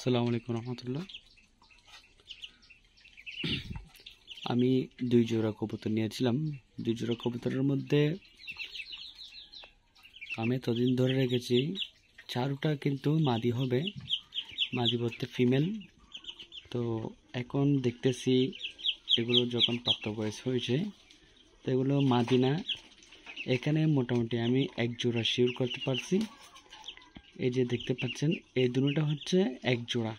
আসসালামু আলাইকুম রহমতুল্লাহ। আমি 2 জোড়া কবুতর নিয়েছিলাম। 2 জোড়া কবুতরের মধ্যে আমি এতদিন ধরে রেখেছি, 4টা কিন্তু মাদি হবে, মাদি বলতে ফিমেল। তো এখন দেখতেছি এগুলো যখন প্রাপ্ত বয়স হয়েছে, তো এগুলো মাদি না। এখানে মোটামুটি আমি 1 জোড়া শিওর করতে পারছি। এই যে দেখতে পাচ্ছেন, এই দুটোটা হচ্ছে 1 জোড়া,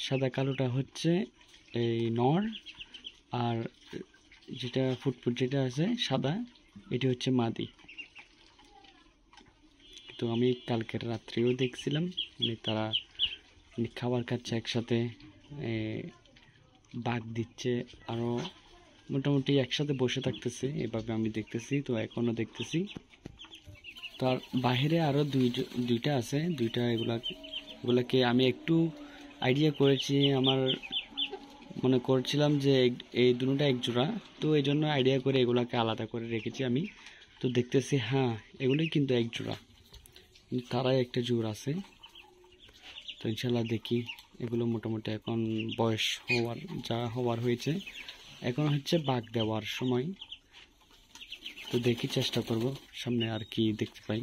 সাদা কালোটা হচ্ছে এই নর, আর যেটা ফুটফুট যেটা আছে সাদা, এটি হচ্ছে মাদি। তো আমি কালকের রাত্রেও দেখছিলাম, মানে তারা খাবার খাচ্ছে একসাথে, বাঘ দিচ্ছে, আরও মোটামুটি একসাথে বসে থাকতেছে, এভাবে আমি দেখতেছি। তো এখনও দেখতেছি। তার বাইরে আরও দুইটা আছে, এগুলাকে আমি একটু আইডিয়া করেছি, আমার মনে করছিলাম যে এই দুটোটা 1 জোড়া, তো এই জন্য আইডিয়া করে এগুলাকে আলাদা করে রেখেছি আমি। তো দেখতেছি হ্যাঁ, এগুলোই কিন্তু 1 জোড়া, তারাই একটা জোড়া আছে। তো ইনশাল্লাহ দেখি, এগুলো মোটামুটি এখন বয়স হওয়ার হয়েছে, এখন হচ্ছে বাঘ দেওয়ার সময়। তো দেখি, চেষ্টা করব সামনে আর কি দেখতে পাই।